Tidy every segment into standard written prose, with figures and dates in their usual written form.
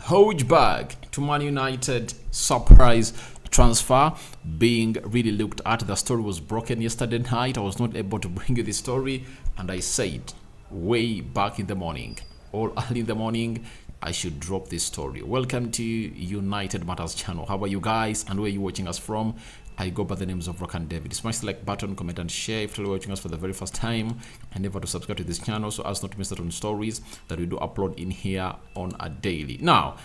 Hojbjerg to Man United, surprise transfer being really looked at. The story was broken yesterday night. I was not able to bring you the story, and I said way back in the morning, or early in the morning, I should drop this story. Welcome to United Matters channel. How are you guys, and where are you watching us from? I go by the names of Rock and David. Smash the like button, comment and share if you're watching us for the very first time, and never to subscribe to this channel so as not to miss out on stories that we do upload in here on a daily. Now,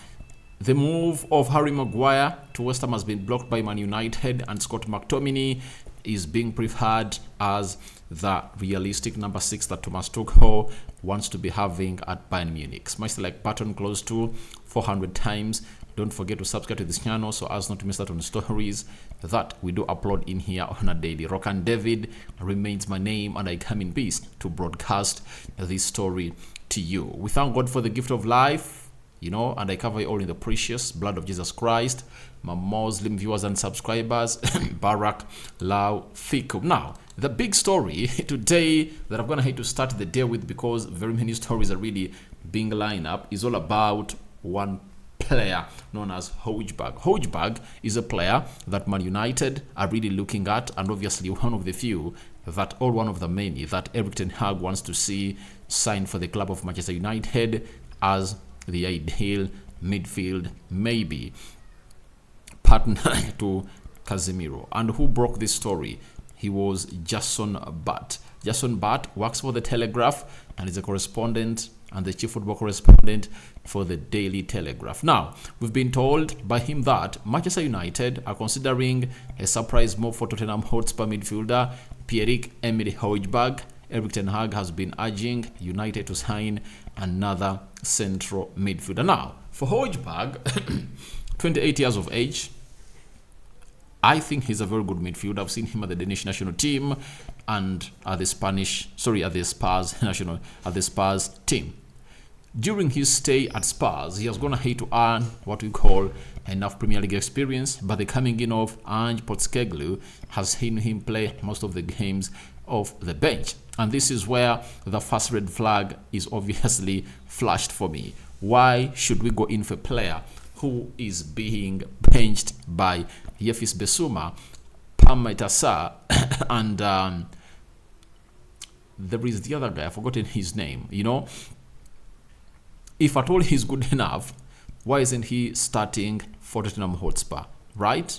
the move of Harry Maguire to West Ham has been blocked by Man United, and Scott McTominay is being preferred as the realistic number 6 that Thomas Tuchel wants to be having at Bayern Munich. Smash the like button close to 400 times. Don't forget to subscribe to this channel so as not to miss out on stories that we do upload in here on a daily. Rock and David remains my name, and I come in peace to broadcast this story to you. We thank God for the gift of life, you know, and I cover it all in the precious blood of Jesus Christ. My Muslim viewers and subscribers, Barak Lau Fikum. Now, the big story today that I'm gonna hate to start the day with, because very many stories are really being lined up, is all about one player known as Hojbjerg. Hojbjerg is a player that Man United are really looking at, and obviously one of the few that, or one of the many that Erik ten Hag wants to see sign for the club of Manchester United as the ideal midfield, maybe partner to Casemiro. And who broke this story? He was Jason Butt. Jason Butt works for the Telegraph and is a correspondent and the chief football correspondent for the Daily Telegraph. Now, we've been told by him that Manchester United are considering a surprise move for Tottenham Hotspur midfielder Pierre-Emile Hojbjerg. Erik ten Hag has been urging United to sign another central midfielder. Now, for Hojbjerg, 28 years of age, I think he's a very good midfielder. I've seen him at the Danish national team and at the Spurs team. During his stay at Spurs, he has gone ahead to earn what we call enough Premier League experience, but the coming in of Ange Postecoglou has seen him play most of the games off the bench. And this is where the first red flag is obviously flashed for me. Why should we go in for a player who is being benched by Yefis Bissouma, Pam Maitassa, and there is the other guy, I've forgotten his name, you know? If at all he's good enough, why isn't he starting for Tottenham Hotspur, right?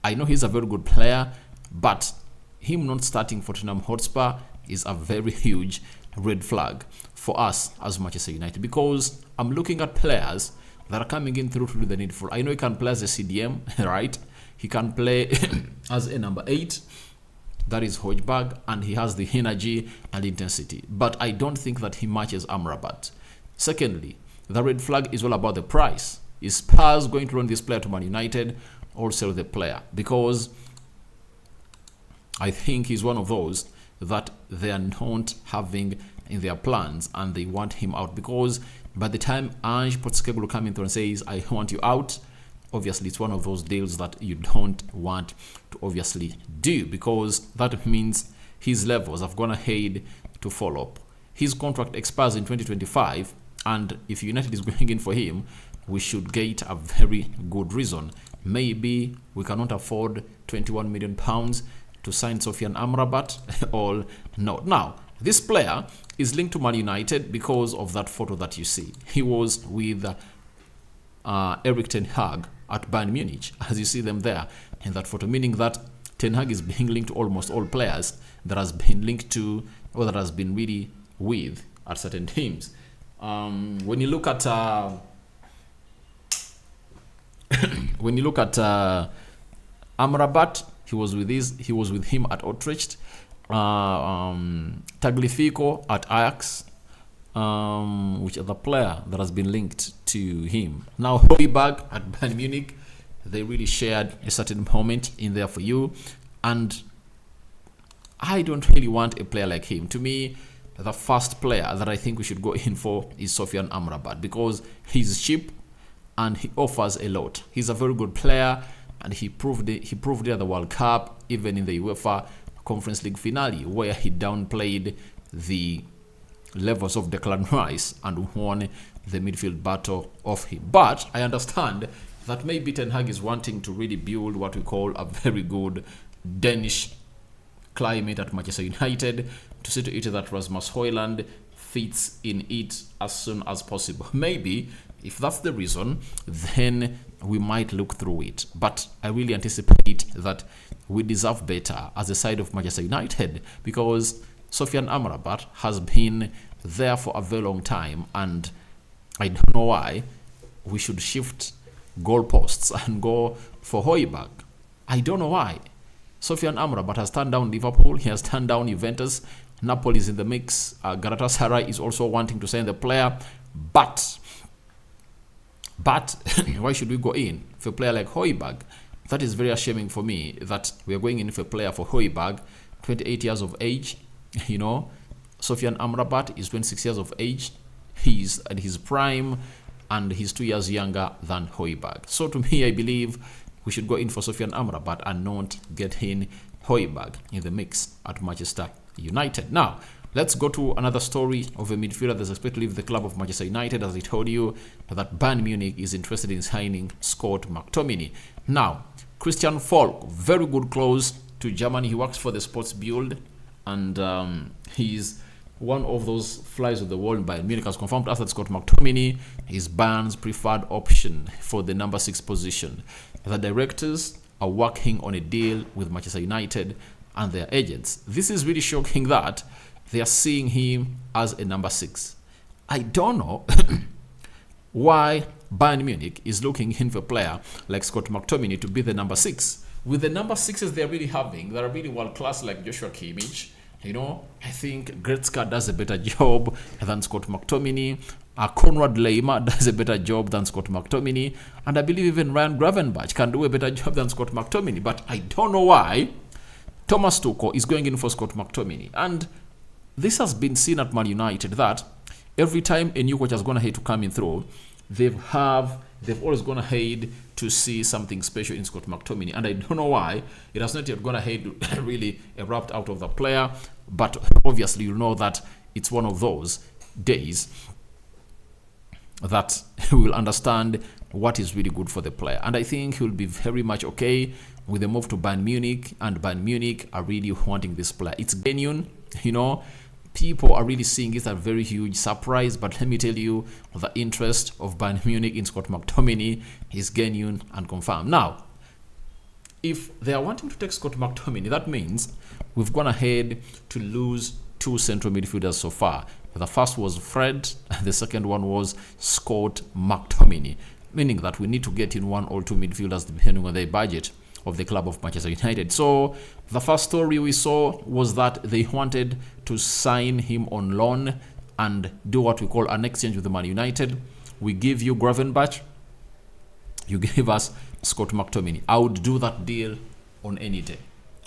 I know he's a very good player, but him not starting for Tottenham Hotspur is a very huge red flag for us as Manchester United, because I'm looking at players that are coming in through to do the needful. I know he can play as a CDM, right? He can play as a number 8, that is Hojbjerg, and he has the energy and intensity. But I don't think that he matches Amrabat. Secondly, the red flag is all about the price. Is Spurs going to run this player to Man United or sell the player? Because I think he's one of those that they are not having in their plans, and they want him out, because by the time Ange Postecoglou will come in and says, I want you out, obviously it's one of those deals that you don't want to obviously do, because that means his levels have gone ahead to fall up. His contract expires in 2025, and if United is going in for him, we should get a very good reason. Maybe we cannot afford £21 million to sign Sofian Amrabat or not. Now, this player is linked to Man United because of that photo that you see. He was with Erik ten Hag at Bayern Munich, as you see them there in that photo, meaning that Ten Hag is being linked to almost all players that has been linked to, or that has been really with at certain teams. When you look at Amrabat, he was with him at Utrecht. Tagliafico at Ajax, which other player that has been linked to him. Now Højbjerg at Bayern Munich, they really shared a certain moment in there for you, and I don't really want a player like him. To me, the first player that I think we should go in for is Sofian Amrabat, because he's cheap and he offers a lot. He's a very good player, and he proved it at the World Cup, even in the UEFA Conference League finale, where he downplayed the levels of Declan Rice and won the midfield battle of him. But I understand that maybe Ten Hag is wanting to really build what we call a very good Danish climate at Manchester United, to see to it that Rasmus Højlund fits in it as soon as possible. Maybe if that's the reason, then we might look through it. But I really anticipate that we deserve better as a side of Manchester United, because Sofyan Amrabat has been there for a very long time, and I don't know why we should shift goalposts and go for Højbjerg. I don't know why. Sofyan Amrabat has turned down Liverpool. He has turned down Juventus. Napoli is in the mix. Galatasaray is also wanting to sign the player. But why should we go in for a player like Højbjerg? That is very ashamed for me that we are going in for a player for Højbjerg, 28 years of age. You know, Sofyan Amrabat is 26 years of age. He's at his prime, and he's 2 years younger than Højbjerg. So to me, I believe we should go in for Sofyan Amrabat and not get in Højbjerg in the mix at Manchester United. Now, let's go to another story of a midfielder that's expected to leave the club of Manchester United. As I told you, that Bayern Munich is interested in signing Scott McTominay. Now, Christian Falk, very good close to Germany. He works for the Sports Build, and he's one of those flies of the wall in Bayern Munich. Has confirmed us that Scott McTominay is Bayern's preferred option for the number 6 position. The directors are working on a deal with Manchester United and their agents. This is really shocking that they are seeing him as a number 6. I don't know why Bayern Munich is looking in for a player like Scott McTominay to be the number 6. With the number 6s they're really having, that are really world class, like Joshua Kimmich. You know, I think Gretzka does a better job than Scott McTominay. Konrad Laimer does a better job than Scott McTominay. And I believe even Ryan Gravenberch can do a better job than Scott McTominay. But I don't know why Thomas Tuchel is going in for Scott McTominay. And this has been seen at Man United, that every time a new coach has gone ahead to come in through, they've always gone ahead to see something special in Scott McTominay. And I don't know why it has not yet gone ahead to really erupt out of the player. But obviously you know that it's one of those days that we will understand what is really good for the player. And I think he'll be very much okay with the move to Bayern Munich, and Bayern Munich are really wanting this player. It's genuine, you know. People are really seeing it as a very huge surprise, but let me tell you, the interest of Bayern Munich in Scott McTominay is genuine and confirmed. Now, if they are wanting to take Scott McTominay, that means we've gone ahead to lose 2 central midfielders so far. The first was Fred, the second one was Scott McTominay, meaning that we need to get in 1 or 2 midfielders depending on the budget of the club of Manchester United. So the first story we saw was that they wanted to sign him on loan and do what we call an exchange with the Man United. We give you Gravenberch, you give us Scott McTominay. I would do that deal on any day.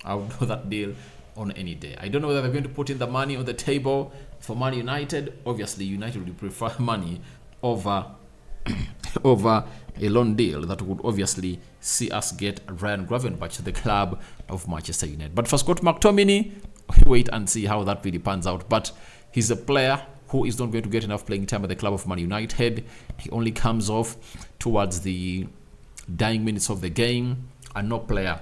I would do that deal on any day. I don't know whether they're going to put in the money on the table for Man United. Obviously, United would prefer money over a loan deal that would obviously see us get Ryan Gravenberch to the club of Manchester United. But for Scott McTominay, wait and see how that really pans out. But he's a player who is not going to get enough playing time at the club of Man United. He only comes off towards the dying minutes of the game, and no player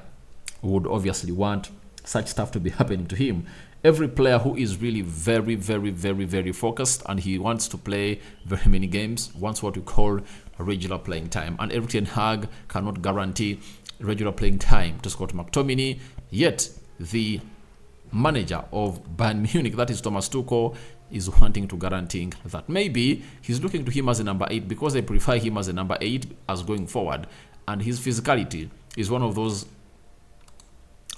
would obviously want such stuff to be happening to him. Every player who is really very, very, very, very focused and he wants to play very many games wants what we call a regular playing time. And Erik ten Hag cannot guarantee regular playing time to Scott McTominay. Yet the manager of Bayern Munich, that is Thomas Tuchel, is wanting to guarantee that. Maybe he's looking to him as a number 8 because they prefer him as a number 8 as going forward. And his physicality is one of those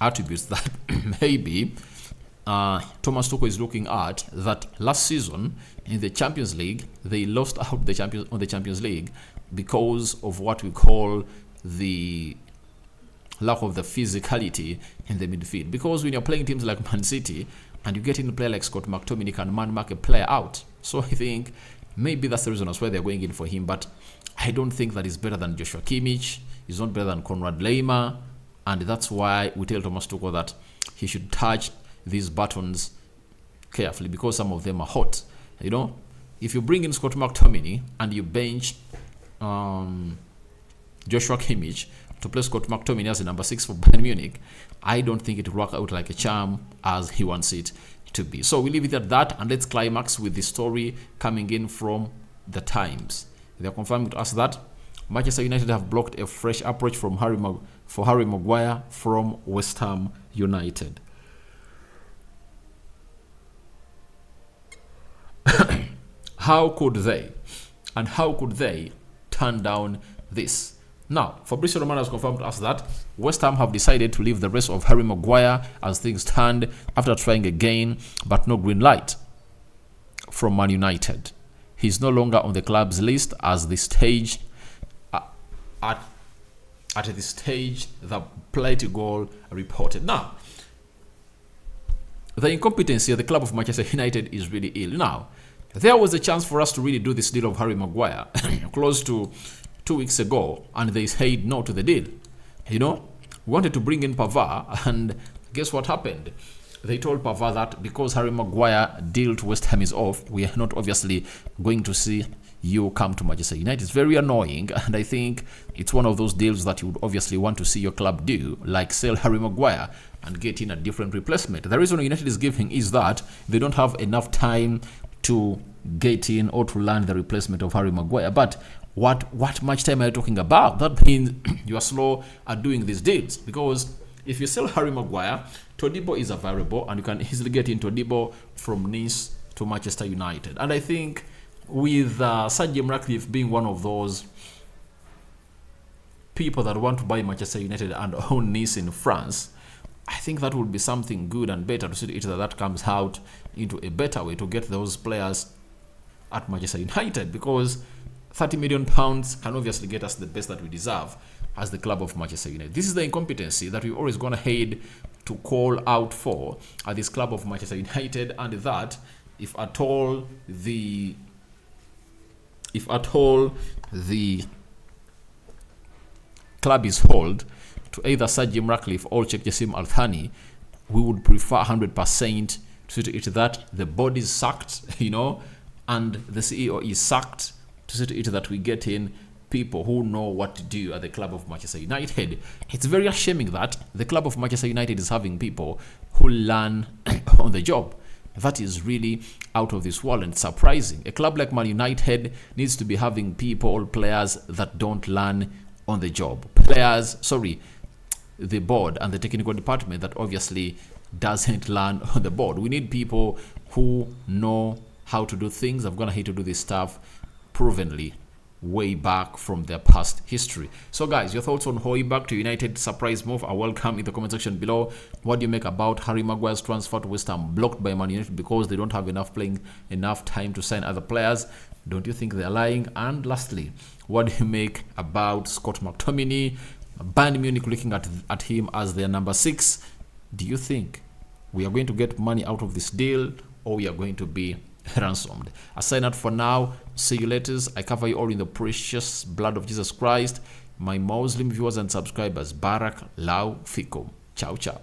attributes that maybe Thomas Tuchel is looking at. That last season in the Champions League, they lost out on the Champions League because of what we call the lack of the physicality in the midfield. Because when you're playing teams like Man City and you get in a player like Scott McTominay, can man-mark a player out. So I think maybe that's the reason as why they're going in for him. But I don't think that he's better than Joshua Kimmich. He's not better than Konrad Laimer. And that's why we tell Thomas Tuchel that he should touch these buttons carefully, because some of them are hot. You know, if you bring in Scott McTominay and you bench Joshua Kimmich to play Scott McTominay as the number 6 for Bayern Munich, I don't think it will work out like a charm as he wants it to be. So we leave it at that, and let's climax with the story coming in from the Times. They're confirming to us that Manchester United have blocked a fresh approach from Harry Maguire from West Ham United. How could they turn down this? Now, Fabrizio Romano has confirmed to us that West Ham have decided to leave the rest of Harry Maguire as things stand after trying again, but no green light from Man United. He's no longer on the club's list as the stage at this stage the play to goal reported. Now, the incompetency of the club of Manchester United is really ill. Now, there was a chance for us to really do this deal of Harry Maguire close to 2 weeks ago, and they said no to the deal. You know, we wanted to bring in Pavard, and guess what happened? They told Pavard that because Harry Maguire deal to West Ham is off, we are not obviously going to see you come to Manchester United. It's very annoying, and I think it's one of those deals that you would obviously want to see your club do, like sell Harry Maguire and get in a different replacement. The reason United is giving is that they don't have enough time to get in or to learn the replacement of Harry Maguire. But what much time are you talking about? That means you are slow at doing these deals, because if you sell Harry Maguire, Todibo is a variable, and you can easily get in Todibo from Nice to Manchester United. And I think with Sir Jim Ratcliffe being one of those people that want to buy Manchester United and own Nice in France, I think that would be something good and better to see it that comes out into a better way to get those players at Manchester United, because £30 million can obviously get us the best that we deserve as the club of Manchester United. This is the incompetency that we've always gone ahead to call out for at this club of Manchester United, and that if at all the club is sold to either Sir Jim Ratcliffe or Sheikh Jassim Al Thani, we would prefer 100% to see it that the board is sacked, you know, and the CEO is sacked, to see it that we get in people who know what to do at the club of Manchester United. It's very ashamed that the club of Manchester United is having people who learn on the job. That is really out of this world and surprising. A club like Man United needs to be having people, players that don't learn on the job. The board and the technical department that obviously doesn't learn on the board. We need people who know how to do things. I'm gonna hate to do this stuff provenly way back from their past history. So guys, your thoughts on Højbjerg to United surprise move are welcome in the comment section below. What do you make about Harry Maguire's transfer to West Ham blocked by Man United because they don't have enough time to sign other players? Don't you think they're lying? And lastly, what do you make about Scott McTominay? Bayern Munich looking at him as their number 6. Do you think we are going to get money out of this deal, or we are going to be ransomed? I sign out for now. See you later. I cover you all in the precious blood of Jesus Christ. My Muslim viewers and subscribers, Barak Lau Fikum. Ciao, ciao.